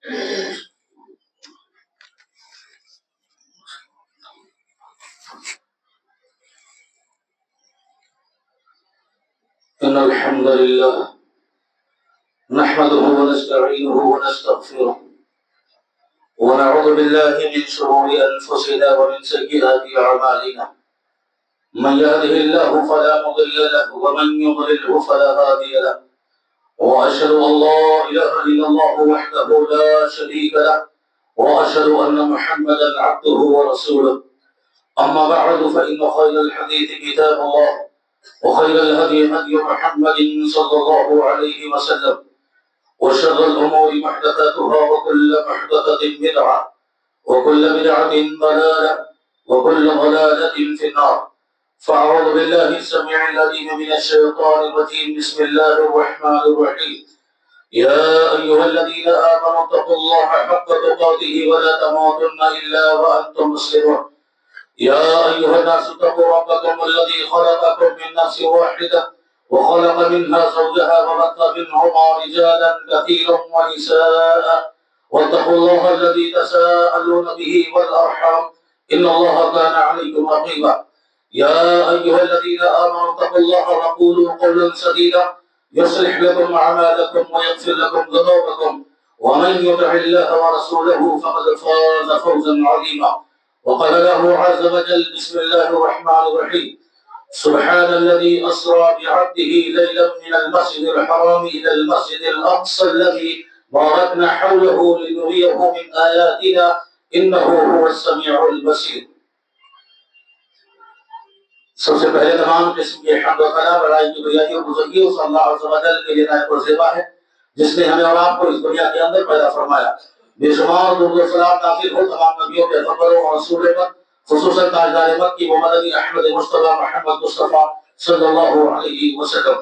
إن الحمد لله نحمده ونستعينه ونستغفره ونعوذ بالله من شرور أنفسنا ومن سيئات أعمالنا من يهده الله فلا مضل له ومن يضلله فلا هادي له وأشهد أن لا إله إلا الله وحده لا شريك له وأشهد أن محمدا عبده ورسوله أما بعد فإن خير الحديث كتاب الله وخير الهدي هدي محمد صلى الله عليه وسلم وشر الأمور محدثاتها وكل محدثة بدعة وكل بدعة ضلالة وكل ضلالة في النار. فأعوذ بالله السميع العليم من الشيطان الرجيم. بسم الله الرحمن الرحيم. يا أيها الذين آمنوا اتقوا الله حق تقاته ولا تموتن إلا وأنتم مسلمون. يا أيها الناس اتقوا ربكم الذي خلقكم من نفس واحدة وخلق منها زوجها وبث منهما رجالا كثيرا ونساء واتقوا الله الذي تساءلون به والأرحام إن الله كان عليكم رقيبا. يا أيها الذين آمنوا اتقوا الله وقولوا قولا سديدا يصلح لكم أعمالكم ويغفر لكم ذنوبكم ومن يطع الله ورسوله فقد فاز فوزا عظيما. وقال له عز وجل بسم الله الرحمن الرحيم. سبحان الذي أسرى بعبده ليلا من المسجد الحرام إلى المسجد الأقصى الذي باركنا حوله لنريه من آياتنا إنه هو السميع البصير. سب سے پہلے تمام قسم کی حمد و ثنا بڑائی کی بریائی اور بزرگی اس اللہ عز و جل کے لیے نائب و زیبا ہے جس نے ہمیں اور آپ کو اس دنیا کے اندر پیدا فرمایا. بے شمار درود و سلام نازل ہو تمام نبیوں پیغمبروں اور رسولوں پر، خصوصاً تاجدار مکی و مدنی احمد مصطفیٰ محمد مصطفیٰ صلی اللہ علیہ وسلم.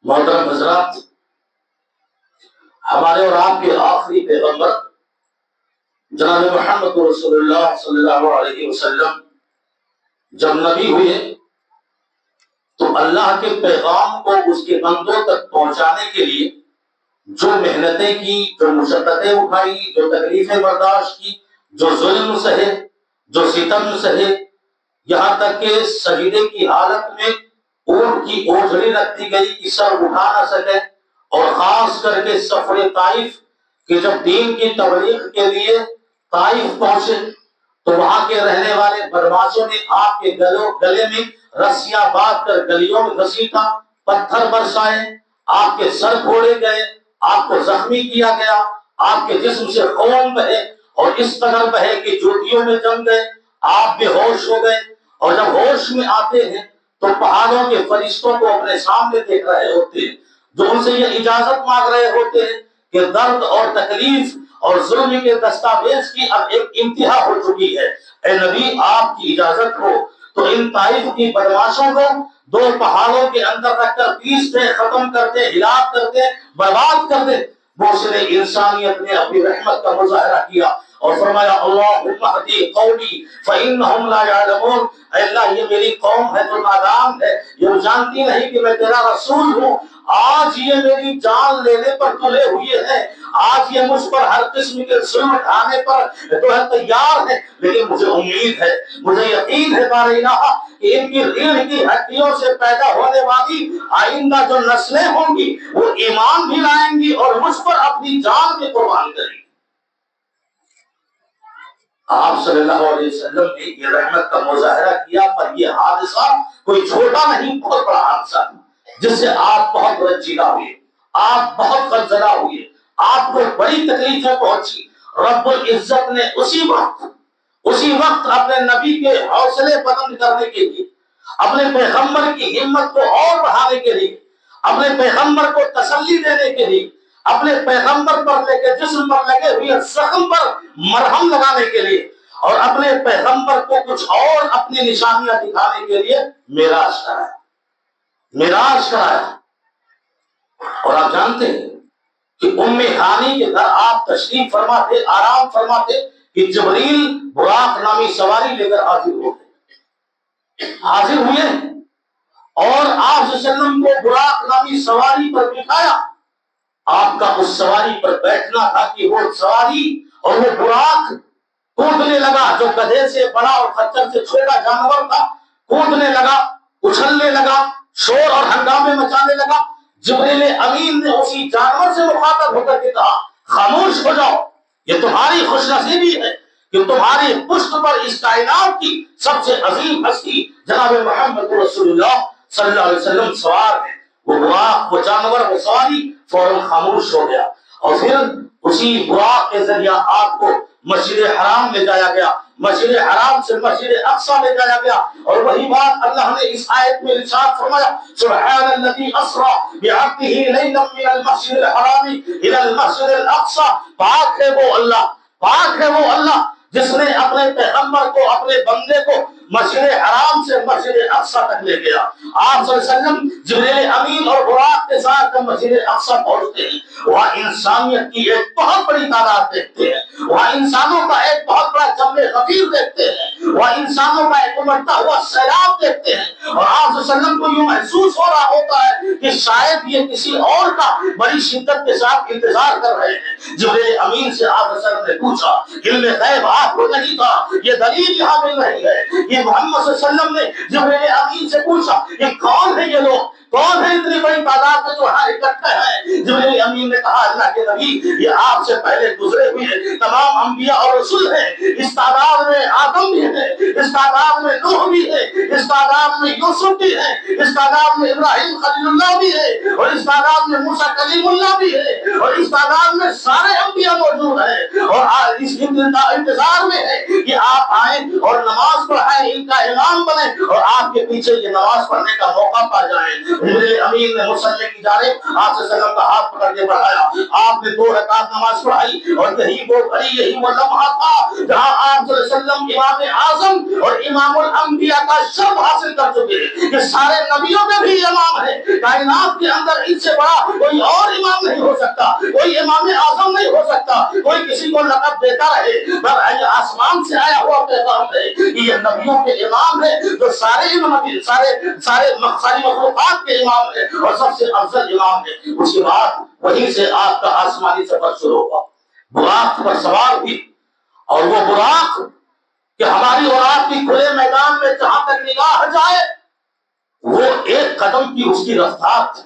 محترم حضرات، ہمارے اور آپ کے آخری پیغمبر جناب محمد رسول اللہ صلی اللہ علیہ وسلم جب نبی ہوئے تو اللہ کے پیغام کو اس کے بندوں تک پہنچانے کے لیے جو محنتیں کی، جو مشقتیں اٹھائی، جو تکلیفیں برداشت کی، جو ظلم سہے، جو ستم سہے، یہاں تک کہ سجدے کی حالت میں اونٹ کی اوجھڑی رکھ دی گئی کہ سر اٹھا نہ سکے. اور خاص کر کے سفر طائف کہ جب دین کی تبلیغ کے لیے طائف پہنچے تو وہاں کے رہنے والے بدماشوں نے آپ کے گلے میں رسیاں باندھ کر گلیوں میں گھسیٹا، پتھر برسائے، آپ کے سر پھوڑے گئے، آپ کو زخمی کیا گیا، آپ کے جسم سے خون بہے اور اس قدر بہے کہ جوتیوں میں جم گئے، آپ بے ہوش ہو گئے. اور جب ہوش میں آتے ہیں تو پہاڑوں کے فرشتوں کو اپنے سامنے دیکھ رہے ہوتے ہیں جو ان سے یہ اجازت مانگ رہے ہوتے ہیں کہ درد اور تکلیف اور ظلم کے دستاویز کی اب ایک انتہا ہو چکی ہے، اے نبی آپ کی اجازت ہو. تو ان طائف کی بدماشوں کو دو پہاڑوں کے اندر رکھ کر پیستے، ختم کرتے، ہلاک کرتے، برباد کرتے. محسن انسانیت نے اپنی رحمت کا مظاہرہ کیا اور فرمایا اللہم اہدی قومی فإنہم لا یعلمون. اے اللہ یہ میری قوم ہے جو نادان ہے، یہ جانتی نہیں کہ میں تیرا رسول ہوں. آج یہ میری جان لینے پر تلے ہوئے ہیں، آج یہ مجھ پر ہر قسم کے ظلم اٹھانے پر تو ہے تیار ہے، لیکن مجھے امید ہے، مجھے یقین ہے بار الہ کہ ان کی ریڑھ کی ہڈیوں سے پیدا ہونے والی آئندہ جو نسلیں ہوں گی وہ ایمان بھی لائیں گی اور مجھ پر اپنی جان بھی قربان کریں گی. آپ صلی اللہ علیہ وسلم نے یہ رحمت کا مظاہرہ کیا، پر یہ حادثہ کوئی چھوٹا نہیں، بہت بڑا حادثہ جس سے آپ بہت رنجیدہ ہوئے، آپ بہت غمزدہ ہوئے، آپ کو بڑی تکلیفیں پہنچی. رب العزت نے اسی وقت اپنے نبی کے حوصلے بلند کرنے کے لیے، اپنے پیغمبر کی ہمت کو اور بڑھانے کے لیے، اپنے پیغمبر کو تسلی دینے کے لیے، اپنے پیغمبر پر لے کے جسم پر لگے ہوئے زخم پر مرہم لگانے کے لیے اور اپنے پیغمبر کو کچھ اور اپنی نشانیاں دکھانے کے لیے معراج کرایا. اور آپ جانتے ہیں کہ ام ہانی کے گھر آپ تشریف فرماتے، آرام فرماتے کہ جبریل براق نامی سواری لے کر حاضر ہوئے اور آپ صلی اللہ علیہ وسلم کو براق نامی سواری پر بٹھایا آپ کا اس سواری پر بیٹھنا تھا کہ وہ سواری اور وہ براق کودنے لگا، جو گدھے سے بڑا اور خچر سے چھوٹا جانور تھا، کودنے لگا، اچھلنے لگا، شور اور ہنگامے مچانے لگا۔ جبریل امین نے اسی جانور سے مخاطب ہو کر کے کہا خاموش ہو جاؤ، یہ تمہاری خوش نصیبی ہے کہ تمہاری پشت پر اس کائنات کی سب سے عظیم ہستی جناب محمد رسول اللہ صلی اللہ علیہ وسلم سوار ہے۔ وہ براق، وہ جانور، وہ سواری فوراً خاموش ہو گیا، اور پھر اسی براق کے ذریعہ آپ کو مسجد حرام لے جایا گیا، مسجد حرام سے مسجد اقصی لے جایا گیا، اور وہی بات اللہ نے اس آیت میں ارشاد فرمایا سبحان الذی اسری بعبدہ لیلا من المسجد الحرام الی المسجد الاقصی، پاک ہے وہ اللہ، پاک ہے وہ اللہ جس نے اپنے پیغمبر کو، اپنے بندے کو مسجد حرام سے مسجد اقصی تک لے گیا۔ آپ صلی اللہ علیہ وسلم جبریل امین اور براق کے ساتھ جب مسجد اقصی پہنچتے ہیں، وہاں انسانیت کی ایک بہت بڑی تعداد دیکھتے ہیں، وہاں انسانوں کا ایک بہت بڑا جمع غفیر دیکھتے ہیں، وہاں انسانوں کا ایک امڑتا ہوا سیلاب دیکھتے ہیں، اور آپ صلی اللہ علیہ وسلم کو یوں محسوس ہو رہا ہوتا ہے کہ شاید یہ کسی اور کا بڑی شدت کے ساتھ انتظار کر رہے ہیں۔ جبریل امین سے آپ صلی اللہ علیہ وسلم نے پوچھا، علم غیب آپ کو نہیں تھا، یہ دلیل یہاں مل رہی ہے کہ محمد صلی اللہ علیہ وسلم نے جبریل امین سے پوچھا کہ کون ہے یہ لوگ، کون ہے اتنی بڑی تعداد میں جو یہاں اکٹھے ہیں؟ جبریل امین نے کہا اللہ کے نبی یہ آپ سے پہلے گزرے ہوئے تمام انبیاء اور رسول ہیں، اس تعداد میں آدم بھی ہے، اس تعداد میں نوح بھی ہے، اس تعداد میں یوسف بھی ہے، اس تعداد میں ابراہیم خلیل اللہ بھی ہے، اور اس تعداد میں موسیٰ کلیم اللہ بھی ہے، اور اس تعداد میں سارے انبیاء موجود ہیں، اور اس انتظار میں ہے کہ آپ آئیں اور نماز پڑھائیں، ان کا امام بنیں اور آپ کے پیچھے یہ نماز پڑھنے کا موقع پا جائیں۔ جبریل امین نے مصلی کی جانب آپ صلی اللہ علیہ وسلم کا ہاتھ پکڑ کے بڑھایا، آپ نے 2 رکعت نماز پڑھائی، اور یہی وہ گھڑی، یہی وہ لمحہ تھا جہاں آپ صلی اللہ علیہ وسلم امام اعظم اور امام الانبیاء کا شرف حاصل کر چکے کہ سارے نبیوں میں بھی امام ہے، کائنات کے اندر ان سے بڑا کوئی اور امام نہیں ہو سکتا، کوئی امام اعظم نہیں ہو سکتا، کوئی کسی کو لقب دیتا رہے، پر آسمان سے آیا ہوا پیغام ہے کہ یہ نبیوں کے امام ہے، جو ساری مخلوقات کے امام ہے اور سب سے افضل امام ہے۔ اس کے بعد وہیں سے آپ کا آسمانی سفر شروع ہوا، براق پر سوار ہوئی، اور وہ براق کہ ہماری اور آپ کی کھلے میدان میں جہاں تک نگاہ جائے وہ ایک قدم کی اس کی رفتار تھی،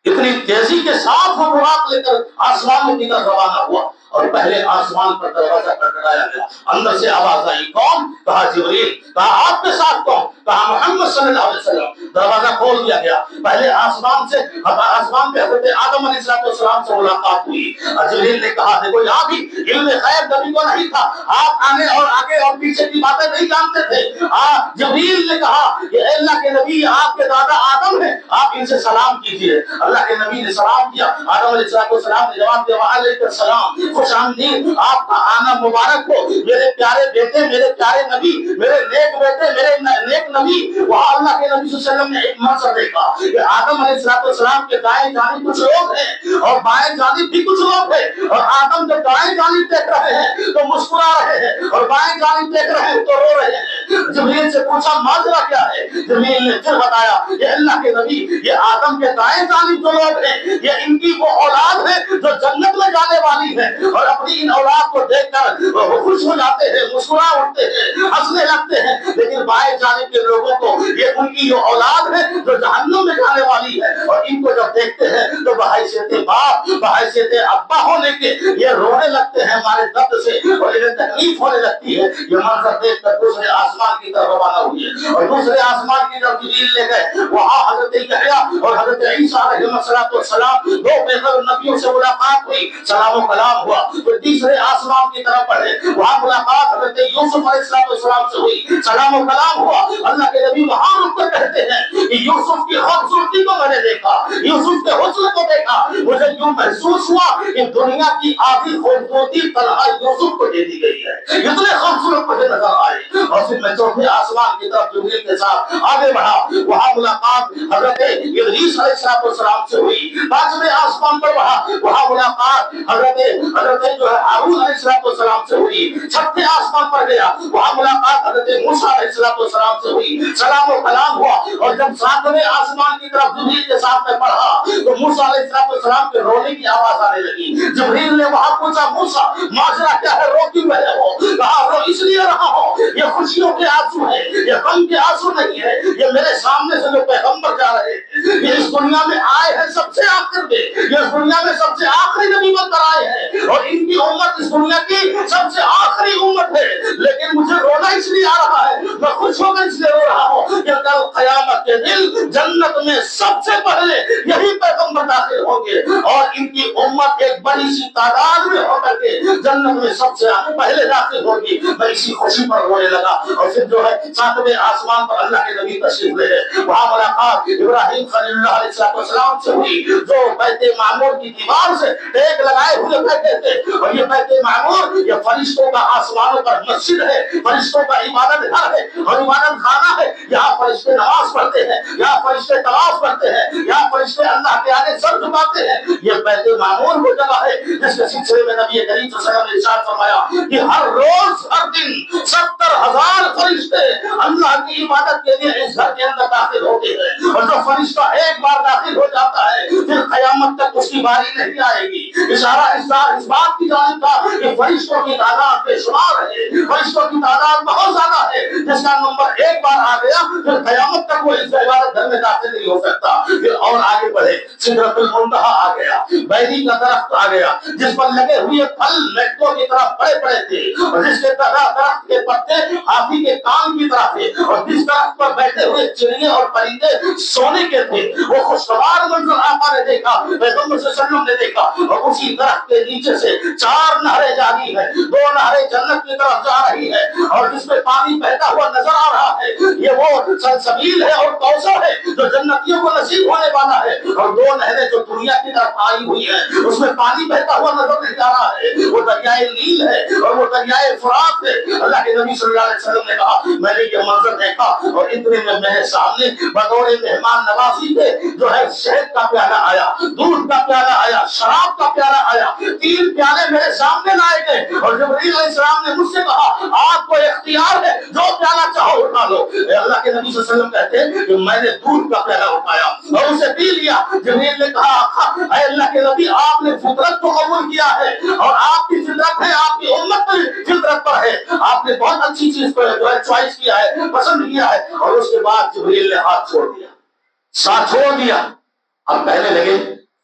اتنی تیزی کے ساتھ وہ براق لے کر آسمان کی طرف روانہ ہوا، اور پہلے آسمان پر دروازہ کھٹکھٹایا گیا، اندر سے آواز آئی کون؟ کہا جبریل، کہا آپ کے ساتھ کون؟ کہا محمد صلی اللہ علیہ وسلم۔ دروازہ کھول دیا گیا، پہلے آسمان پہ حضرت آدم علیہ السلام سے ملاقات ہوئی، اور جبریل نے کہا دیکھو یہاں بھی علم غیب نبی کو نہیں تھا، آپ آنے اور آگے اور پیچھے کی باتیں نہیں جانتے تھے۔ جبریل نے کہا کہ اللہ کے نبی آپ کے دادا آدم ہیں، آپ ان سے سلام کیجئے۔ اللہ کے نبی نے سلام کیا، آدم علیہ السلام نے جواب دیا وعلیکم السلام، خوش آمدید، آپ کا آنا مبارک ہو میرے پیارے بیٹے، میرے پیارے نبی، میرے نیک بیٹے، میرے نیک نبی۔ وہاں اللہ کے نبی صلی اللہ علیہ وسلم نے ایک منظر دیکھا کہ آدم علیہ السلام کے دائیں جانب کچھ لوگ ہیں اور بائیں جانب بھی کچھ لوگ ہیں، اور آدم جب دائیں جانب دیکھ رہے ہیں تو مسکرا رہے ہیں، اور بائیں جانب دیکھ رہے ہیں تو رو رہے ہیں۔ جبریل سے پوچھا ماجرا کیا ہے؟ جبریل نے پھر بتایا کہ اللہ کے نبی یہ آدم کے دائیں جانب جو لوگ ہیں یہ ان کی وہ اولاد ہے جو جنت میں جانے والی ہے، اور اپنی ان اولاد کو دیکھ کر وہ خوش ہو جاتے ہیں، مسکرا اٹھتے ہیں، ہنسنے لگتے ہیں، لیکن بائیں جانب کے لوگوں کو یہ ان کی جو اولاد ہے جو جہنم میں جانے والی ہے، اور ان کو جب دیکھتے ہیں تو بحیثیت باپ، بحیثیت ابا ہونے کے یہ رونے لگتے ہیں ہمارے درد سے، اور انہیں تکلیف ہونے لگتی ہے۔ یہ منظر دیکھ کر دوسرے آسمان کی طرف روانہ ہوئی ہے، اور دوسرے آسمان کی طرف جبریل لے گئے، وہاں حضرت یحییٰ اور حضرت عیسیٰ علیہ السلام 2 پیغمبر نبیوں سے ملاقات ہوئی، سلام و کلام ہوا۔ پھر تیسرے آسمان کی طرف بڑھے، وہاں ملاقات حضرت یوسف علیہ السلام سے ہوئی، سلام و کلام ہوا۔ اللہ کے نبی وہاں رک کر کہتے ہیں کہ یوسف کی خوبصورتی کو میں نے دیکھا، یوسف کے حسن کو دیکھا، مجھے یوں محسوس ہوا کہ دنیا کی آدھی خوبصورتی تنہا یوسف کو دے دی گئی ہے، اتنے خوبصورت مجھے نظر آئے۔ اور پھر میں چوتھے آسمان کی طرف جبریل کے ساتھ آگے بڑھا، وہاں ملاقات حضرت ادریس علیہ السلام سے ہوئی۔ 5ویں آسمان پر بڑھا، وہاں ملاقات حضرت حضرت جو ہے ہارون علیہ السلام سے ہوئی، چھٹے آسمان پر گیا، وہاں ملاقات حضرت موسیٰ علیہ السلام سے ہوئی، سلام و کلام ہوا، اور جب ساتویں آسمان کی طرف جبریل کے ساتھ میں پڑھا تو موسیٰ علیہ السلام کے رونے کی آواز آنے لگی۔ جبریل نے وہاں پوچھا موسیٰ ماجرا کیا ہے، رو کیوں رہے ہو؟ کہا رو اس لیے رہا ہو، یہ خوشیوں کے آنسو ہیں، یہ غم کے آنسو نہیں ہے، یہ میرے سامنے سے جو پیغمبر جا رہے ہیں یہ اس دنیا میں آئے ہیں سب سے آخر میں، یہ اس دنیا میں سب سے آخری نبی بن کر آئے ہیں، اور ان کی امت اس دنیا کی سب سے آخری امت ہے، لیکن مجھے رونا اس لیے آ رہا ہے، میں خوش ہو کر اس لیے رو رہا ہوں کہ کل قیامت کے دن جنت میں سب سے پہلے یہی پیغمبر داخل ہوں گے، اور ان کی امت ایک بڑی سی تعداد میں ہو کر کے جنت میں سب سے پہلے داخل ہوگی۔ میں اسی خوشی پر رونے لگا، اور پھر جو ہے ساتویں آسمان پر اللہ کے نبی تشریف لے گئے، وہاں ملاقات ابراہیم خلیل اللہ علیہ السلام سے ہوئی، جو بیت معمور کی دیوار سے ٹیک لگائے ہوئے بیٹھے تھے، اور یہ بیت معمور یہ فرشتوں کا آسمانوں پر مسجد ہے، فرشتوں کا عبادت گھر ہے اور عبادت خانہ ہے، یہاں فرشتے نماز پڑھتے ہیں، یہاں فرشتے طواف کرتے ہیں، یہاں فرشتے اللہ کے آگے سر جھکاتے ہیں۔ یہ بیت معمور وہ جگہ ہے جس کے سلسلے میں نبی کریم صلی اللہ علیہ وسلم نے ارشاد فرمایا کہ ہر روز ہر دن 70,000 فرشتے اللہ کی عبادت کے لیے اس گھر کے اندر داخل ہوتے ہیں، اور جو فرشتہ ایک بار داخل ہو جاتا ہے پھر قیامت تک اس کی باری نہیں آئے گی۔ اشارہ اس بات کی جانب تھا کہ فرشتوں کی تعداد بے شمار ہے، فرشتوں کی تعداد بہت زیادہ ہے، جس کا نمبر ایک بار آ گیا پھر قیامت تک وہ اس عبادت گھر میں داخل نہیں ہو سکتا۔ پھر اور آگے بڑھے، سدرۃ المنتہا آ گیا، بیری کا درخت آ گیا جس پر لگے ہوئے پھل میٹوں کی طرح بڑے بڑے تھے، اور جس کے درخت کے پتے ہاتھی کے کان کی طرح تھے، اور جس درخت پر بیٹھے ہوئے چڑیے اور پرندے سونے کے تھے۔ وہ خوشگوار منظر آقا نے دیکھا، پیغمبر صلی اللہ علیہ وسلم نے دیکھا، اور اسی درخت کے نیچے سے 4 نہریں جاری ہیں، 2 نہریں جنت کی طرف جا رہی ہیں، اور جس میں پانی بہتا ہوا نظر آ رہا ہے یہ وہ سلسبیل ہے اور کوثر ہے جو جنتیوں کو نصیب ہونے والا ہے، اور 2 نہریں جو دنیا کی طرف آئی ہوئی ہیں اس میں پانی بہتا ہوا نظر نہیں آ رہا ہے، وہ دریائے نیل ہے اور وہ دریائے فرات ہے۔ اللہ کے نبی صلی اللہ علیہ وسلم نے کہا میں نے یہ منظر دیکھا، اور اتنے میں میرے سامنے بطور مہمان نوازی کے جو ہے شہد کا پیالہ آیا، دودھ کا پیالہ آیا، شراب کا پیالہ آیا، 3 پیالے میرے سامنے لائے گئے، اور جبرائیل علیہ السلام نے مجھ سے کہا آپ کو اختیار ہے جو پیالہ چاہو اٹھا لو۔ اللہ کے نبی صلی اللہ علیہ وسلم کہتے ہیں کہ میں نے دودھ کا پیالہ اٹھایا اور اسے پی لیا۔ جبرائیل نے کہا اے اللہ کے نبی آپ نے فطرت کو قبول کیا ہے، اور آپ کی فطرت ہے، آپ کی امت بھی فطرت پر ہے، آپ نے بہت اچھی چیز کو جو ہے چوائس کیا ہے، پسند کیا ہے۔ اور اس کے بعد جبرائیل نے ہاتھ چھوڑ دیا، ساتھ چھوڑ دیا۔ اب کہنے لگے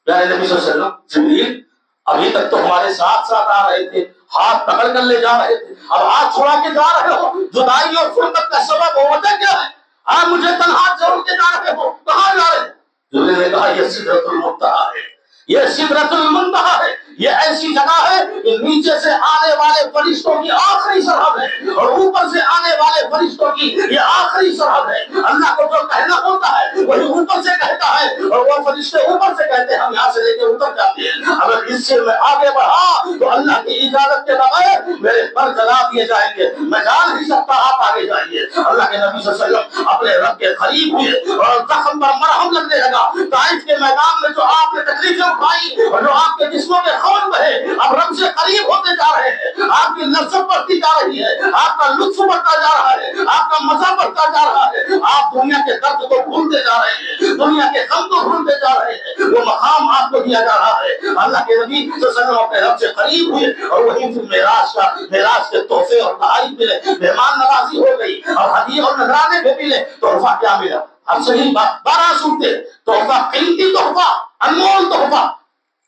پیارے نبی صلی اللہ علیہ وسلم جبرائیل ابھی تک تو ہمارے ساتھ ساتھ آ رہے تھے، ہاتھ پکڑ کر لے جا رہے تھے، اب ہاتھ چھوڑا کے جا رہے ہو، جدائی اور فرقت کا سبب وجہ کیا ہے؟ آپ مجھے تنہا چھوڑ کے جا رہے ہو، کہاں جا رہے ہیں؟ جبرائیل نے کہا یہ سدرۃ المنتہا ہے، یہ سدرۃ المنتہا ہے، یہ ایسی جگہ ہے کہ نیچے سے آنے والے فرشتوں کی آخری سرحد ہے، اور اوپر سے آنے والے فرشتوں کی یہ آخری سرحد ہے۔ اللہ کو جو کہنا ہوتا ہے وہی اوپر سے کہتا ہے، اور وہ فرشتے اوپر سے کہتے ہیں، ہم یہاں سے لے کے اتر جاتے ہیں۔ اگر اس سے میں آگے بڑھا تو اللہ کی اجازت کے بغیر میرے پر جلا دیے جائیں گے، میں جا نہیں سکتا، آپ آگے جائیے۔ اللہ کے نبی صلی اللہ علیہ وسلم اپنے رب کے قریب ہوئے اور زخم پر مرہم لگنے لگا۔ طائف کے میدان میں جو آپ نے تکلیفیں اٹھائی اور جو آپ کے جسموں کے خون بہے اب رب سے قریب ہوتے جا رہے ہیں، آپ کی لذت بڑھتی جا رہی ہے، آپ کا لطف بڑھتا جا رہا ہے، آپ کا مزہ بڑھتا جا رہا ہے، آپ دنیا کے درد کو بھولتے جا رہے ہیں، دنیا کے غم کو بھولتے جا رہے ہیں، وہ مقام آپ کو دیا جا رہا ہے۔ اللہ کے نبی صلی اللہ علیہ وسلم اپنے رب سے قریب ہوئے، اور وہیں پھر معراج کے تحفے اور تحائف ملے، مہمان نوازی ہو گئی، اور ہدیے اور نذرانے بھی ملے۔ تحفہ کیا ملا؟ اب صحیح 12 صورتیں، تحفہ قیمتی تحفہ، انمول تحفہ۔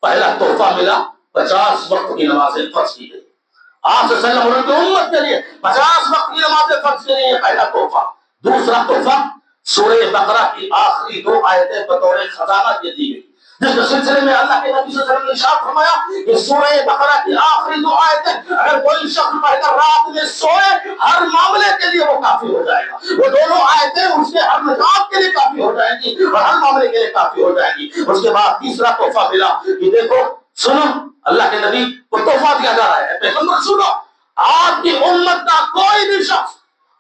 پہلا تحفہ ملا 50 وقت کی نمازیں فرض کی گئی، آپ صلی اللہ علیہ وسلم اور ان کی امت کے لیے 50 وقت کی نمازیں فرض کی گئی، یہ پہلا تحفہ۔ دوسرا تحفہ سورہ بقرہ کی آخری 2 آیتیں بطور خزانہ یہ دی گئی، جس کے سلسلے میں اللہ کے نبی صلی اللہ علیہ وسلم نے ارشاد فرمایا کہ سورہ بقرہ کی آخری 2 آیتیں اگر کوئی شخص پڑھ کر رات میں سوئے ہر معاملے کے لیے وہ کافی ہو جائے گا، وہ دونوں آیتیں اس کے ہر نجات کے لیے کافی ہو جائیں گی اور ہر معاملے کے لیے کافی ہو جائیں گی۔ اس کے بعد تیسرا تحفہ ملا کہ دیکھو سنو، اللہ کے نبی کو تحفہ دیا جا رہا ہے، پیغمبر سنو، آپ کی امت کا کوئی بھی شخص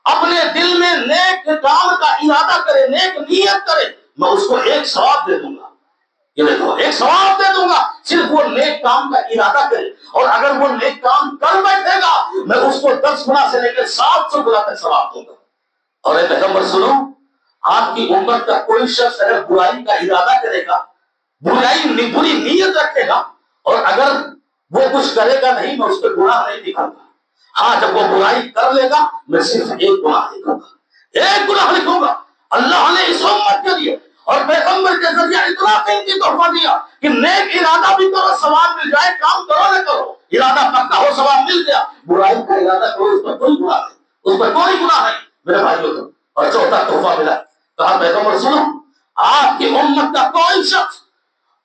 اپنے دل میں نیک کام کا ارادہ کرے، نیک نیت کرے، میں اس کو 1 ثواب دے دوں گا۔ یہ دیکھو ایک ثواب دے دوں گا صرف وہ نیک کام کا ارادہ کرے، اور اگر وہ نیک کام کر بیٹھے گا میں اس کو 10 گنا سے لے کے 700 گنا تک ثواب دوں گا۔ اور اے پیغمبر سنو، آپ کی امت کا کوئی شخص اگر برائی کا ارادہ کرے گا، بری نیت رکھے گا، اور اگر وہ کچھ کرے گا نہیں میں اس پہ گناہ نہیں دکھاؤں گا۔ ہاں جب وہ برائی کر لے گا میں صرف ایک گناہ لکھوں گا، ایک گناہ لکھوں گا۔ اللہ نے اس امت کے لیے اور پیغمبر کے ذریعے اتنا قیمتی تحفہ دیا کہ نیک ارادہ بھی کرو ثواب مل جائے، کام کرو نہ کرو ارادہ پکا ہو ثواب مل گیا، برائی کا ارادہ کرو اس پر کوئی گناہ نہیں، اس پر کوئی گناہ نہیں میرے بھائیوں کو۔ اور چوتھا تحفہ ملا، کہا پیغمبر سنو، آپ کی امت کا کوئی شخص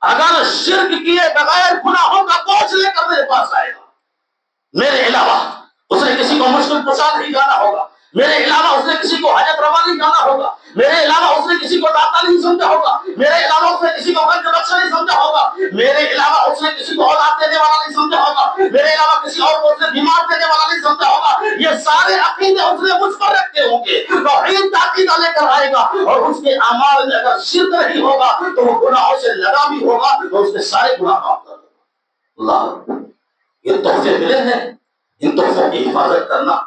اگر شرک کیے بغیر گناہوں کا بوجھ لے کر میرے پاس آئے گا، میرے علاوہ اس نے کسی کو مشکل کشا نہیں جانا ہوگا، میرے علاوہ اس نے کسی کو حاجت روا نہیں جانا ہوگا، میرے علاوہ اس نے کسی کو داتا نہیں سمجھا ہوگا، میرے علاوہ اس نے کسی کو غرض بخش نہیں سمجھا ہوگا، میرے علاوہ اس نے کسی کو اولاد دینے والا نہیں سمجھا ہوگا، میرے علاوہ کسی اور کو اس نے بیمار دینے والا نہیں سمجھا ہوگا، یہ سارے عقیدے اس نے مجھ پر رکھے ہوں گے، توحید کا عقیدہ لے کر آئے گا، اور اس کے اعمال میں اگر شرک نہیں ہوگا تو وہ گناہوں سے لگا بھی ہوگا تو اس کے سارے گناہ معاف کر دے گا۔ اللہ، یہ تحفے ملے ہیں، ان تحفوں کی حفاظت کرنا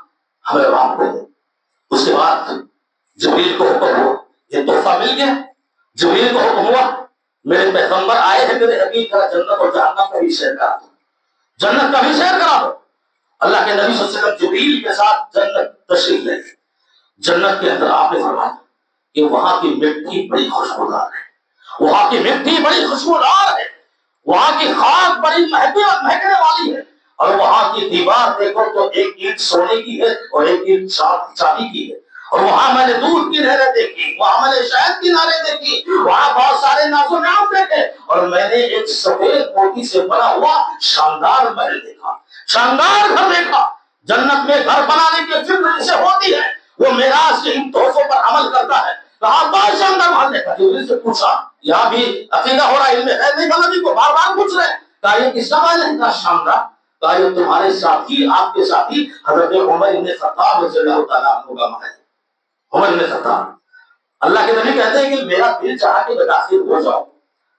ہمیں عوام کو ہے۔ اس کے بعد جبریل کو حکم ہوا، یہ تحفہ مل گیا، جبریل کو حکم ہوا میرے پیغمبر آئے ہیں میرے حبیب کا جنت اور جہنم کا بھی سیر کرا دو، جنت کا بھی سیر کرا دو۔ اللہ کے نبی صلی اللہ علیہ وسلم جبریل کے ساتھ جنت تشریف لے گئے۔ جنت کے اندر آپ نے فرمایا کہ وہاں کی مٹی بڑی خوشبودار ہے، وہاں کی مٹی بڑی خوشبودار ہے، وہاں کی خاک بڑی مہکنے والی ہے، اور وہاں کی دیوار دیکھو تو ایک اینٹ سونے کی ہے اور ایک اینٹ چاندی کی ہے، اور وہاں میں نے دودھ کی نہریں دیکھی، وہاں میں نے شہد کی نہریں دیکھی، وہاں بہت سارے ناز و نعمت دیکھے، اور میں نے ایک سفید موتی سے بنا ہوا شاندار محل دیکھا، شاندار گھر دیکھا۔ جنت میں گھر بنانے کی فکر جسے ہوتی ہے وہ معراج کے ان تحفوں پر عمل کرتا ہے۔ کہا بہت شاندار محل دیکھا، جبریل سے پوچھا یہاں بھی عقیدہ ہو رہا ہے، علم غیب نہیں کا نبی کو بار بار پوچھ رہے ہیں، کہا یہ کس کا محل ہے؟ کہا شاندار۔ کہا یہ تمہارے ساتھی، آپ کے ساتھی حضرت عمر بن خطاب رضی اللہ تعالیٰ عنہ کا محل ہے، عمر بن خطاب۔ اللہ کے نبی کہتے ہیں کہ میرا دل چاہا کہ میں داخل ہو جاؤں،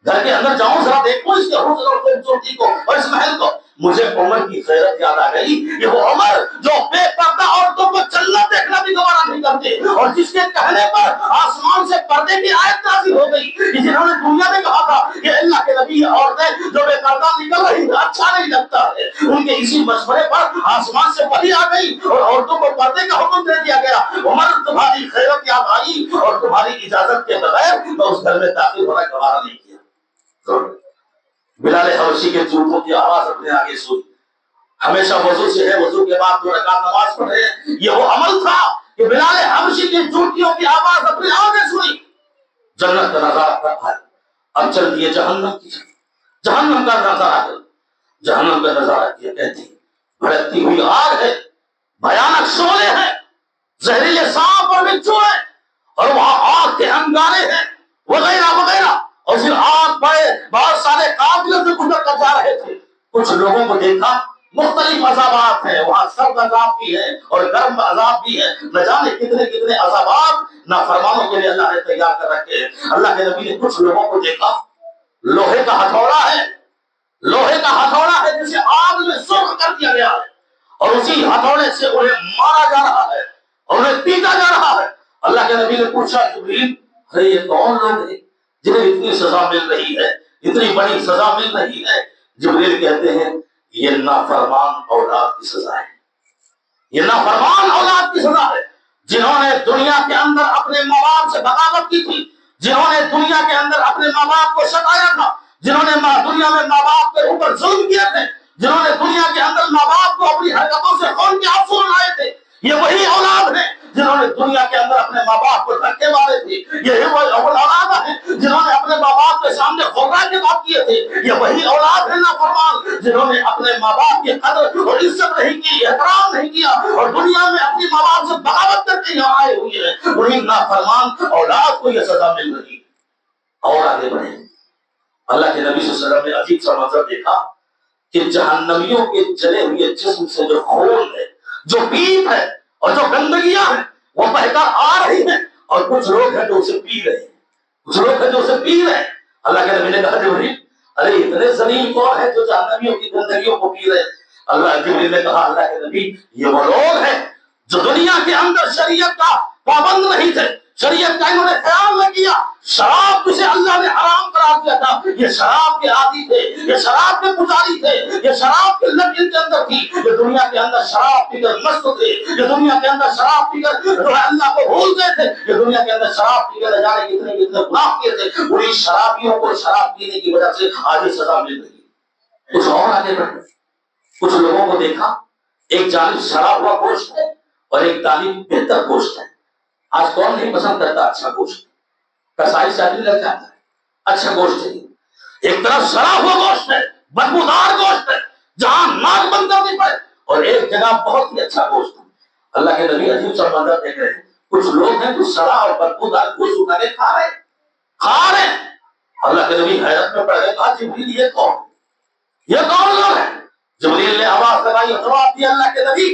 گھر کے اندر جاؤں، ذرا دیکھوں اس کے حسن اور خوبصورتی کو اور اس محل کو۔ مجھے عمر کی غیرت یاد آ گئی، یہ وہ عمر جو بے پردہ عورتوں کو جنت دیکھنا بھی گوارا نہیں کرتے، اور جس کے کہنے پر آسمان سے پردے کی آیت نازل ہو گئی، جنہوں نے دنیا میں کہا تھا کہ اللہ کے نبی عورتیں جو بے پردہ نکل رہی ہیں اچھا نہیں لگتا ہے، ان کے اسی مشورے پر آسمان سے وحی آ گئی اور عورتوں کو پردے کا حکم دے دیا گیا۔ عمر تمہاری غیرت یاد آئی اور تمہاری اجازت کے بغیر میں اس گھر میں داخل ہونا گوارا نہیں کیا۔ بلال حبشی کے جوتوں کی آواز اپنے آگے سنی، ہمیشہ وضو سے ہے، وضو کے بعد 2 رکعت نماز پڑھ رہے ہیں، یہ وہ عمل تھا کہ بلال حبشی کی جوتیوں کی آواز اپنے آگے سنی۔ جنت کا نظارہ کرتا ہے، اب چل دیے جہنم کی، جہنم کا نظارہ ہے، جہنم کا نظارہ کیا کہتی بھڑکتی ہوئی آگ ہے، بھیانک شعلے ہیں، زہریلے سانپ اور بچھو ہیں، اور وہاں آگ کے انگارے ہیں وغیرہ وغیرہ، اور پھر آگ پہ بہت سارے قافلے سے گزر کر جا رہے تھے۔ کچھ لوگوں کو دیکھا مختلف عذابات ہیں، وہاں سرد عذاب بھی ہے اور گرم عذاب بھی ہے، نہ جانے کتنے کتنے عذابات نافرمانوں کے لیے اللہ نے تیار کر رکھے ہیں۔ اللہ کے نبی نے کچھ لوگوں کو دیکھا، لوہے کا ہتھوڑا ہے، لوہے کا ہتھوڑا ہے جسے آگ میں سرخ کر دیا گیا ہے، اور اسی ہتھوڑے سے انہیں مارا جا رہا ہے اور انہیں پیٹا جا رہا ہے۔ اللہ کے نبی نے پوچھا جبریل ارے یہ کون لوگ ہیں جنہیں اتنی سزا مل رہی ہے، اتنی بڑی سزا مل رہی ہے؟ جبریل کہتے ہیں یہ نافرمان اولاد کی سزا ہے، یہ نافرمان اولاد کی سزا ہے، جنہوں نے دنیا کے اندر اپنے ماں باپ سے بغاوت کی تھی، جنہوں نے دنیا کے اندر اپنے ماں باپ کو ستایا تھا، جنہوں نے دنیا میں ماں باپ کے اوپر ظلم کیے تھے، جنہوں نے دنیا کے اندر ماں باپ کو اپنی حرکتوں سے خون کے آنسو رلائے تھے، یہ وہی اولاد ہیں جنہوں نے دنیا کے اندر اپنے ماں باپ کو دھکے مارے تھے، یہ وہی اولاد ہیں جنہوں نے اپنے ماں باپ کے سامنے غرا کے بات کیے تھے، یہ وہی اولاد ہیں نافرمان جنہوں نے اپنے ماں باپ کی قدر اور عزت نہیں کی، احترام نہیں کیا، اور دنیا میں اپنی ماں باپ سے بغاوت کر کے یہاں آئے ہوئے ہیں، وہی نافرمان اولاد کو یہ سزا مل رہی ہے۔ اور آگے بڑھے، اللہ کے نبی صلی اللہ علیہ وسلم نے عجیب سا منظر دیکھا کہ جہنمیوں کے جلے ہوئے جسم سے جو خون ہے، جو پیپ ہے اور جو گندگیاں ہیں وہ بہ کر آ رہی ہیں، اور کچھ لوگ ہیں جو اسے پی رہے ہیں، کچھ لوگ ہیں جو اسے پی رہے ہیں، اللہ کے نبی نے کہا جبریل ارے اتنے ذلیل کون ہے جو جہنمیوں کی گندگیوں کو پی رہے؟ اللہ جبریل نے کہا اللہ کے نبی یہ وہ لوگ ہیں جو دنیا کے اندر شریعت کا پابند نہیں تھے، شریعت کا انہوں نے خیال نہ کیا، شراب جسے اللہ نے حرام قرار دیا تھا یہ شراب کے عادی تھے، یہ شراب کے پجاری تھے، یہ شراب کی لت ان کے اندر تھی، یہ دنیا کے اندر شراب پی کر مست تھے، یہ دنیا کے اندر شراب پی کر جو ہے اللہ کو بھول گئے تھے، یہ دنیا کے اندر شراب پی کر نہ جانے کتنے کتنے گناہ کیے تھے، انہیں شرابیوں کو شراب پینے کی وجہ سے آج یہ سزا مل رہی ہے۔ کچھ اور آگے بڑھے، کچھ لوگوں کو دیکھا ایک جانب سڑا ہوا گوشت ہے اور ایک جانب بہتر گوشت ہے۔ آج کون نہیں پسند کرتا اچھا گوشت؟ کسائی سے آدمی لگ جاتا ہے اچھا گوشت ہے، ایک طرف سڑا ہوا گوشت ہے، بدبودار گوشت ہے جہاں ناک بند کرنی پڑے، اور ایک جگہ بہت ہی اچھا گوشت ہے۔ اللہ کے نبی عجیب سا منظر دیکھ رہے ہیں، کچھ لوگ ہیں جو سڑا اور بدبودار گوشت اٹھا کے کھا رہے ہیں۔ اللہ کے نبی حیرت میں پڑ گئے، کہا جبریل یہ کون لوگ ہیں؟ جبریل نے آواز لگائی، جواب دیا اللہ کے نبی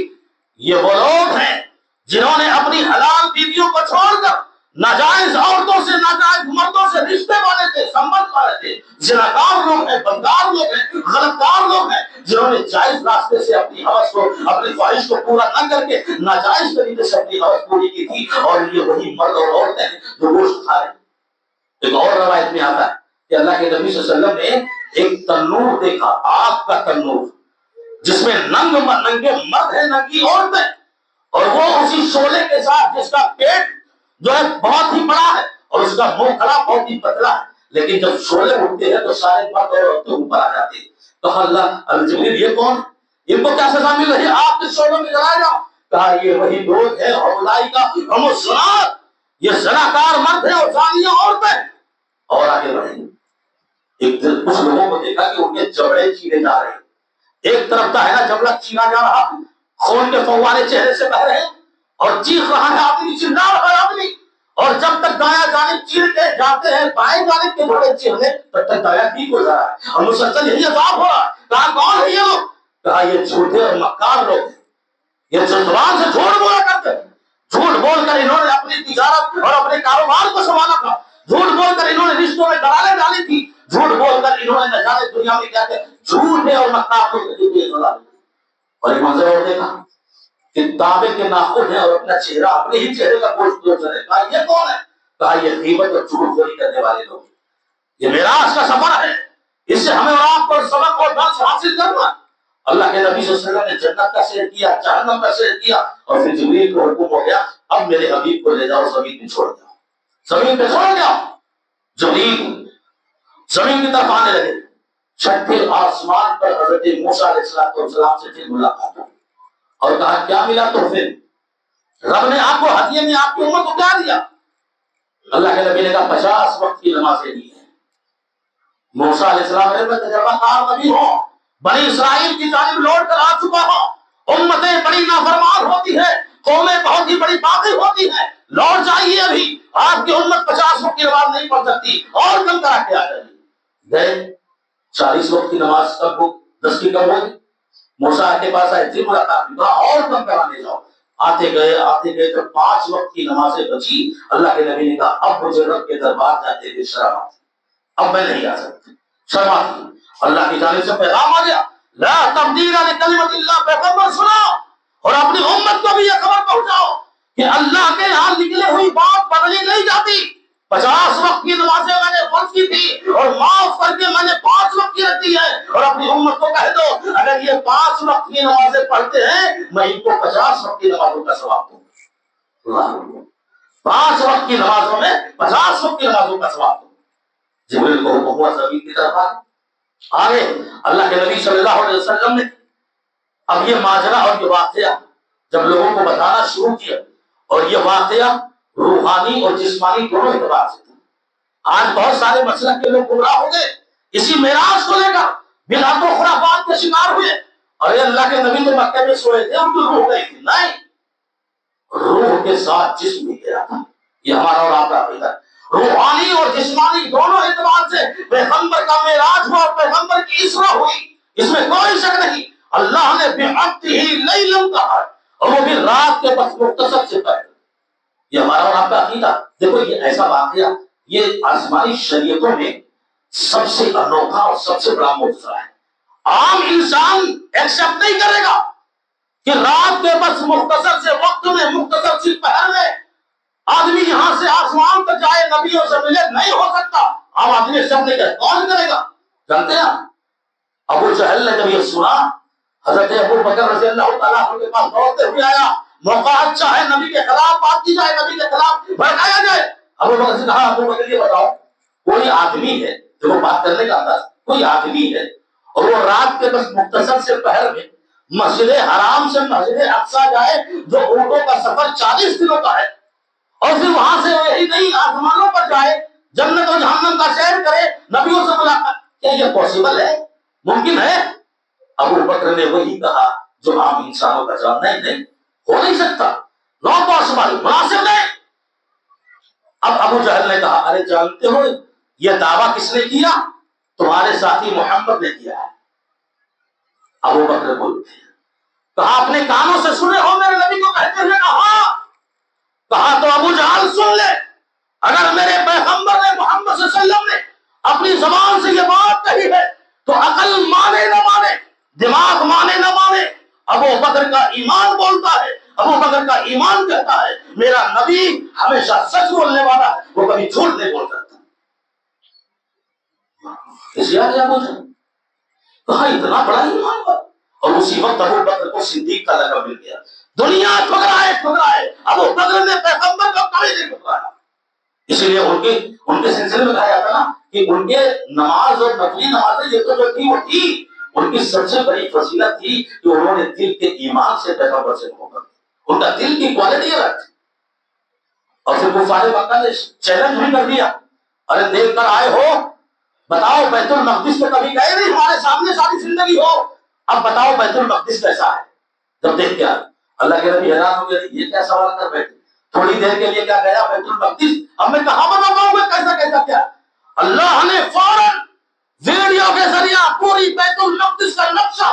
یہ وہ لوگ ہیں جنہوں نے اپنی حلال بیویوں کو چھوڑ کر ناجائز عورتوں سے ناجائز مردوں سے رشتے والے تھے، سمبند والے تھے، زناکار لوگ ہیں، بدکار لوگ ہیں، غلطکار لوگ ہیں، جنہوں نے جائز راستے سے اپنی ہوس کو اپنی خواہش کو پورا نہ کر کے ناجائز طریقے سے اپنی ہوس پوری کی تھی، اور یہ وہی مرد اور عورتیں ہیں جو گوشت کھا رہے ہیں۔ ایک اور روایت میں آتا ہے کہ اللہ کے نبی صلی اللہ علیہ وسلم نے ایک تنور دیکھا، آگ کا تنور جس میں ننگے مرد ہیں، ننگی عورتیں، اور وہ اسی شعلے کے ساتھ جس کا پیٹ جو ہے بہت ہی بڑا ہے اور اس کا منہ کھلا بہت ہی پتلا ہے، لیکن جب شعلے اٹھتے ہیں تو سارے مرد اور عورتیں اوپر آ جاتے ہیں۔ تو اللہ جبریل یہ کون؟ ان کو کیا سزا مل رہی ہے؟ آپ کے شعلوں میں جلائے جاؤ۔ کہا یہ وہی لوگ ہیں اولئک هم الزناة، یہ زناکار مرد ہیں اور زانیہ عورتیں۔ اور آگے بڑھیں، ایک دن کچھ لوگوں کو دیکھا کہ ان کے جبڑے چیرے جا رہے ہیں، ایک طرف کا ہے نا جبڑا چیرا جا رہا، خون کے فوارے چہرے سے بہ رہے ہیں اور چیخ رہا ہے آدمی، چلا رہا ہے آدمی، اور جب تک دایاں جانب چیر کے جاتے ہیں بائیں جانب کے جبڑے چیرنے تب تک دایاں ٹھیک ہو جا رہا ہے، اور مسلسل یہی عذاب ہو رہا ہے۔ کہا کون ہے یہ لوگ؟ کہا یہ جھوٹے اور مکار لوگ ہیں، یہ جو زبان سے جھوٹ بولا کرتے ہیں، جھوٹ بول کر انہوں نے اپنی تجارت اور اپنے کاروبار کو سنبھالا تھا، جھوٹ بول کر انہوں نے رشتوں میں دراڑیں ڈالی تھی، جھوٹ بول کر انہوں نے نہ جانے دنیا میں کیا کہ جھوٹے اور مکار لوگ ہیں۔ اور ایک منظر اور دیکھا کہ تانبے کے ناخن ہیں اور اپنا چہرہ اپنے ہی چہرے کا گوشت دوچ رہے ہیں۔ کہا یہ کون ہے؟ کہا یہ غیبت اور جھوٹ خوری کرنے والے لوگ، یہ معراج کا سفر ہے، اس سے ہمیں اور آپ کو سبق اور درس حاصل کرنا۔ اللہ کے نبی صلی اللہ علیہ وسلم نے جنت کا سیر کیا، جہنم کا سیر کیا، اور پھر جبریل کو حکم ہو گیا اب میرے حبیب کو لے جاؤ زمین پہ چھوڑ جاؤ، زمین پہ چھوڑ جاؤ۔ جبریل زمین کی طرف آنے لگے، چھٹے آسمان پر حضرت موسیٰ علیہ السلام سے پھر ملاقات ہوئی اور کہا کیا ملا تو پھر رب نے آپ کو ہدیے میں آپ کی امت کو کیا دیا؟ اللہ کے نبی نے کہا 50 وقت کی نمازیں دی ہیں۔ موسیٰ علیہ السلام نے میں تجربہ کار نبی ہوں، بنی اسرائیل کی جانب لوٹ کر آ چکا ہوں، امتیں بڑی نافرمان ہوتی ہیں، قومیں بہت ہی بڑی باغی ہوتی ہیں، لوٹ جائیے، ابھی آپ کی امت 50 وقت کی نماز نہیں پڑھ سکتی، اور کم کرا کے آ جائیے۔ گئے 40 وقت کی نماز کب ہو 10 کی کب ہوئی؟ موسیٰ کے پاس آئے تھے، ملاقات کہا اور کم کرانے جاؤ۔ آتے گئے جب 5 وقت کی نمازیں بچی، اللہ کے نبی نے کہا اب مجھے رب کے دربار جاتے ہوئے شرم آتی، اب میں نہیں آ سکتی، شرم آتی۔ اللہ کی جانب سے پیغام آ گیا لا تبدیل لکلمۃ اللہ، پیغمبر سنو اور اپنی امت کو بھی یہ خبر پہنچاؤ کہ اللہ کے یہاں نکلی ہوئی بات بدلی نہیں جاتی۔ 50 وقت کی نمازیں میں نے فرض کی تھی اور معاف کر کے میں نے 5 وقت کی رکھی ہے، اور اپنی امت کو کہہ دو اگر یہ 5 وقت کی نمازیں پڑھتے ہیں میں ان کو 50 وقت کی نمازوں کا ثواب دوں گا۔ 5 وقت کی نمازوں میں 50 وقت کی نمازوں کا ثواب دوں گا۔ جبریل کو حکم ہوا زمین کی طرف آگے اللہ کے نبی صلی اللہ علیہ وسلم نے اب یہ ماجرا اور یہ واقعہ جب لوگوں کو بتانا شروع کیا، اور یہ واقعہ روحانی اور جسمانی دونوں اعتبار سے تھا۔ آج بہت سارے مسلک کے لوگ گمراہ ہو گئے اسی معراج کو لے کر، بدعت و خرافات کے شکار ہوئے۔ اور اللہ کے نبی تو مکے میں سوئے تھے، ان کی روح گئی تھی، نہیں، روح کے ساتھ جسم بھی گیا تھا۔ یہ ہمارا اور آپ کا عقیدہ ہے، روحانی اور جسمانی دونوں اعتبار سے پیغمبر کا معراج ہوا اور پیغمبر کی اسرا ہوئی، اس میں کوئی شک نہیں۔ اللہ نے بعبدہ لیلا کہا اور وہ بھی رات کے بس مختصر سے پہلے۔ یہ ہمارا اور آپ کا عقیدہ۔ دیکھو یہ ایسا واقعہ یہ آسمانی شریعتوں میں سب سے انوکھا اور سب سے بڑا معجزہ ہے. عام انسان ایکسپٹ نہیں کرے گا کہ رات کے بس مختصر سے وقت میں، مختصر سی پہر میں آدمی یہاں سے آسمان تک جائے، نبیوں سے ملے. نہیں ہو سکتا. عام آدمی ایکسپٹ نہیں کرے. کون کرے گا؟ جانتے ہیں ابو جہل نے جب یہ سنا، حضرت ابو بکر رضی اللہ تعالیٰ عنہ کے پاس دوڑتے ہوئے آیا. موقع اچھا ہے، نبی کے خلاف بات کی جائے، نبی کے خلاف بھڑکایا جائے. ابو بکر سے کہا، ابو بکر یہ بتاؤ، کوئی آدمی ہے جو بات کرنے کا انداز، کوئی آدمی ہے اور وہ رات کے بس مختصر سے پہر میں مسجد حرام سے مسجد اقصی جائے جو اونٹوں کا سفر 40 دنوں کا ہے، اور پھر وہاں سے یہی نہیں آسمانوں پر جائے، جنت و جہنم کا سیر کرے، نبیوں سے ملاقات. کیا یہ پاسبل ہے؟ ممکن ہے؟ ابو بکر نے وہی کہا جو عام انسانوں کا جواب، نہیں ہو نہیں سکتا، ناٹ پاسبل، مناسب نہیں. اب ابو جہل نے کہا، ارے جانتے ہو یہ دعویٰ کس نے کیا؟ تمہارے ساتھی محمد نے کیا ہے. ابو بکر بولتے ہیں، کہا اپنے کانوں سے سنے ہو میرے نبی کو کہتے ہوئے؟ کہا تو ابو جہل سن لے، اگر میرے پیغمبر نے محمد صلی اللہ علیہ وسلم نے اپنی زبان سے یہ بات کہی ہے تو عقل مانے نہ مانے، دماغ مانے نہ مانے، ابو بکر کا ایمان بولتا ہے، ابو بکر کا ایمان کہتا ہے میرا نبی ہمیشہ سچ بولنے والا ہے، وہ کبھی جھوٹ نہیں بول سکتا. اس لیے ابو جہل کہا اتنا بڑا ایمان پر، اور اسی وقت ابو بکر کو صدیق کا لقب مل گیا. دنیا ٹھکرائے ابو بکر نے پیغمبر کو کبھی نہیں ٹھکرایا. اسی لیے ان کے سلسلے میں کہا جاتا نا کہ ان کے نماز اور نفلی نمازیں یہ تو جو تھی وہ تھی، ان کی سب سے بڑی فضیلت تھی کہ انہوں نے دل کے ایمان سے پیغمبر سے محبت کی. ان کا دل کی کوالٹی الگ تھی. اور پھر کفار مکہ نے چیلنج بھی کر دیا، ارے دیکھ کر آئے ہو، بتاؤ بیت المقدس پہ کبھی گئے نہیں، ہمارے سامنے ساری زندگی ہو، اب بتاؤ بیت المقدس کیسا ہے. جب دیکھ کے اللہ کے نبی حیران ہو گئے، یہ کیا سوال کر بیٹھے، تھوڑی دیر کے لیے کیا گیا بیت المقدس، اب میں کہاں بتا پاؤں گا کیسا کیا. اللہ نے فوراً ویڈیو کے ذریعہ پوری بیت المقدس کا نقشہ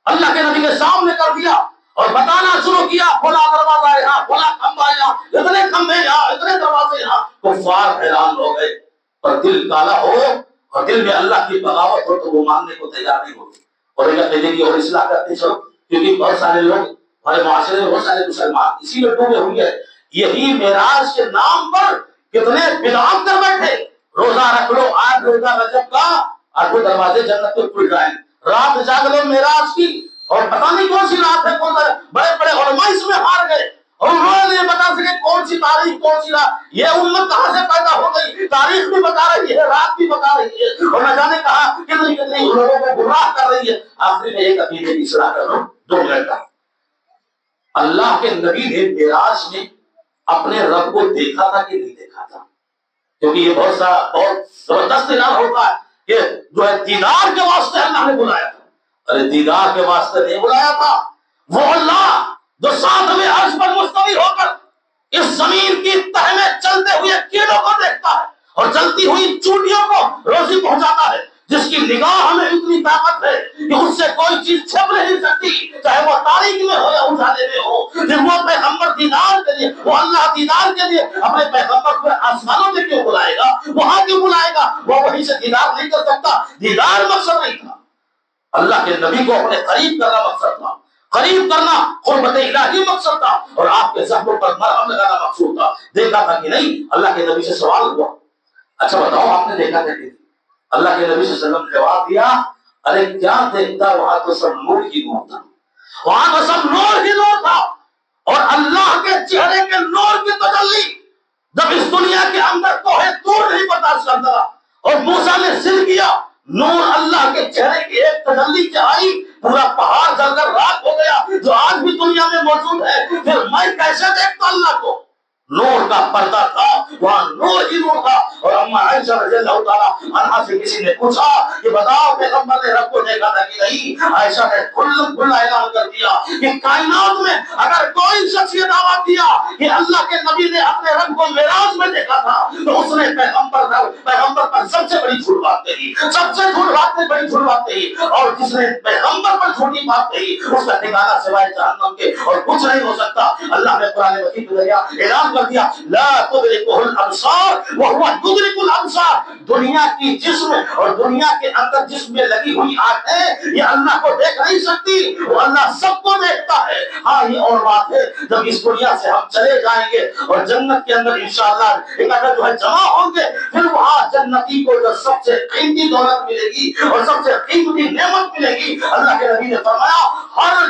اللہ کے نبی کے سامنے کر دیا اور بتانا شروع کیا، فلاں دروازہ یہاں، فلاں کھمبا یہاں، اتنے کھمبے یہاں، اتنے دروازے یہاں. کفار حیران ہو گئے. اور دل کالا ہو اور دل میں اللہ کی بغاوت ہو تو وہ ماننے کو تیار نہیں ہوتے اور ایک عقیدے کی اور اصلاح کرتے چلو. کیونکہ بہت سارے لوگ ہمارے معاشرے میں، بہت سارے مسلمان اسی میں ڈوبے ہوئے ہیں. یہی معراج کے نام پر کتنے بدعات کر بیٹھے. روزہ رکھ لو، آج روزہ رجب کا، آج وہ دروازے جنت کے کھل جائیں. رات جاگ لو معراج کی، اور پتہ نہیں کون سی رات ہے، کون سا بڑے بڑے علماء اس میں ہار گئے اور انہوں نے بتا سکے کون سی تاریخ، کون سی رات. یہ امت کہاں سے پیدا ہو گئی، تاریخ بھی بتا رہی ہے، رات بھی بتا رہی ہے، اور نہ جانے کہا کتنی لوگوں کو گمراہ کر رہی ہے. آخری میں ایک عقیدے کی اصلاح کر لو 2 منٹ کا. اللہ کے نبی نے معراج میں اپنے رب کو دیکھا تھا کہ نہیں دیکھا تھا؟ کیونکہ یہ بہت زبردست اعلان ہوتا ہے کہ جو ہے دیدار کے واسطے اللہ نے بلایا تھا. ارے دیدار کے واسطے نہیں بلایا تھا، وہ اللہ جو 7ویں عرش پر مستوی ہو کر اس زمین کی تہ میں چلتے ہوئے کیڑوں کو دیکھتا ہے اور جلتی ہوئی چونٹیوں کو روزی پہنچاتا ہے، جس کی نگاہ میں اتنی طاقت ہے کہ اس سے کوئی چیز چھپ نہیں سکتی، چاہے وہ تاریکی میں ہو یا اجالے میں ہو. پھر وہ پیغمبر دیدار کے لیے، وہ اللہ دیدار کے لیے اپنے پیغمبر کو آسمانوں میں کیوں بلائے گا، وہاں کیوں بلائے گا؟ وہ وہیں سے دیدار نہیں کر سکتا. دیدار مقصد نہیں تھا، اللہ کے نبی کو اپنے قریب کرنا مقصد تھا، قریب کرنا قربت الہی مقصد تھا، اور آپ کے زخموں پر مرہم لگانا مقصود تھا. دیکھا تھا کہ نہیں؟ اللہ کے نبی سے سوال ہوا، اچھا بتاؤ آپ نے دیکھا تھا کہ؟ اللہ کے نبی صلی اللہ علیہ وسلم نے جواب دیا، ارے کیا دیکھتا، وہاں تو سب نور ہی نور تھا، وہاں تو سب نور ہی نور تھا. اور اللہ کے چہرے کے نور کی تجلی جب اس دنیا کے اندر کوہ طور نہیں برداشت کرتا اور موسیٰ نے ضد کیا، نور اللہ کے چہرے کی ایک تجلی سے آئی، پورا پہاڑ جل کر راکھ ہو گیا، جو آج بھی دنیا میں موجود ہے. پھر میں کیسے دیکھتا اللہ کو؟ نور کا پردہ تھا، وہاں نور ہی نور تھا. اور اما عائشہ رضی اللہ تعالیٰ عنہا سے کسی نے پوچھا کہ بتاؤ پیغمبر نے رب کو دیکھا تھا کہ نہیں؟ عائشہ نے کھلا اعلان کر دیا کہ کائنات میں اگر کوئی شخص یہ دعویٰ کیا کہ اللہ کے نبی نے اپنے رب کو معراج میں دیکھا تھا تو اس نے پیغمبر پر سب سے بڑی جھوٹ بات کہی، سب سے بڑی جھوٹ بات کہی. اور جس نے پیغمبر پر جھوٹی بات کہی اس کا ٹھکانہ سوائے جہنم کے اور کچھ نہیں ہو سکتا. اللہ نے قرآن مجید کے ذریعہ اعلان کر دیا لا تدرکہ الابصار وہو یدرک الابصار، دنیا کی جسم اور دنیا کے اندر جسم میں لگی ہوئی آنکھیں یہ اللہ کو دیکھ نہیں سکتی، وہ اللہ سب کو دیکھتا ہے۔ ہاں یہ اور بات ہے جب اس دنیا سے ہم چلے جائیں گے اور جنت کے اندر انشاءاللہ ایک اگر جو ہے جمع ہوں گے، پھر وہاں جنتی کو جو سب سے قیمتی دولت ملے گی اور سب سے قیمتی نعمت ملے گی۔ اللہ کے نبی نے فرمایا ہر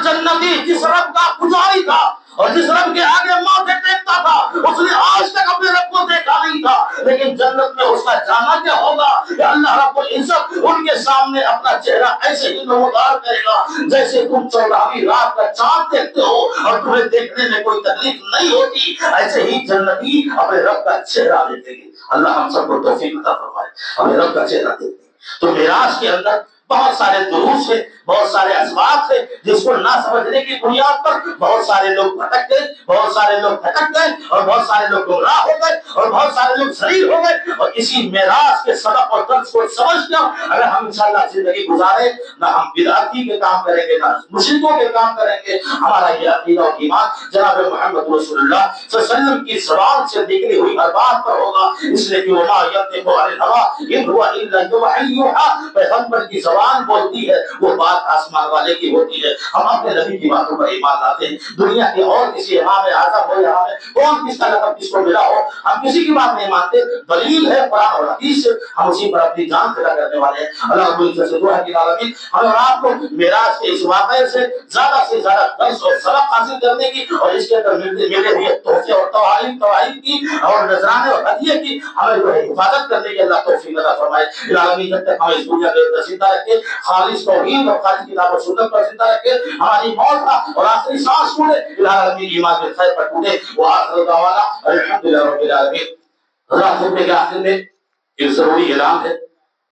جنتی جس رب کا پجاری تھا اور جس رب کے آگے ماتھے ٹیکتا تھا اس نے آج تک اپنے رب کو دیکھا نہیں تھا، لیکن جنت میں اس کا جانا کیا ہوگا کہ اللہ رب العزت ان کے سامنے اپنا چہرہ ایسے ہی نمودار کرے گا جیسے تم 14ویں رات کا چاند دیکھتے ہو اور تمہیں دیکھنے میں کوئی تکلیف نہیں ہوتی، ایسے ہی جنتی اپنے رب کا چہرہ دیکھیں گے۔ اللہ ہم سب کو توفیق عطا فرمائے ہمیں رب کا چہرہ دیکھیں۔ تو معراج کے اندر بہت سارے دروس ہیں، بہت سارے اسباب ہیں جس کو نہ سمجھنے کی بنیاد پر بہت سارے لوگ بھٹک گئے، بہت سارے لوگ بھٹک گئے اور بہت سارے لوگ گمراہ ہو گئے اور بہت سارے لوگ ذلیل ہو گئے۔ اور اسی معراج کے سبق اور درس کو سمجھ کر اگر ہم انشاءاللہ زندگی گزارے، نہ ہم بدعتی کے کام کریں گے، نہ مشرکوں کے کام کریں گے، ہمارا یہ عقیدہ اور ایمان جناب محمد رسول اللہ صلی اللہ علیہ وسلم کی زبان سے نکلی ہوئی ہر بات پر ہوگا، اس لیے کہ وما ينطق عن الهوى ان هو الا وحی یوحى، پیغمبر کی زبان بولتی ہے وہ بات آسمان والے کی ہوتی ہے۔ ہم اپنے نبی کی باتوں پر ایمان لاتے ہیں، دنیا کے اور کسی امام اعظم ہو یا کون کس کا لقب کس کو ملا ہو ہم کسی کی بات نہیں مانتے، دلیل ہے قرآن اور حدیث، ہم اسی پر اپنی جان فدا کرنے والے ہیں۔ اللہ رب العزت سے دعا ہے کہ العالمین ہم اور آپ کو معراج کے اس واقعے سے زیادہ درس اور سبق حاصل کرنے کی اور اس کے اندر ملے ہوئے تحفے اور تواعید کی اور نذرانے اور ہدیے کی ہمیں جو ہے حفاظت کرنے کی اللہ توفیق عطا فرمائے۔ العالمین جب تک ہمیں اس دنیا کے اندر زندہ رکھے، خالص توحید اور خالص کتاب و سنت پر زندہ رکھے، ہماری موت کا اور آخری سانس ٹوٹے العالمین ایمان کے خیر پر ٹوٹے۔ وآخر دعوانا الحمدللہ رب العالمین۔ حضرات خطبے کے آخر میں ایک ضروری اعلان ہے،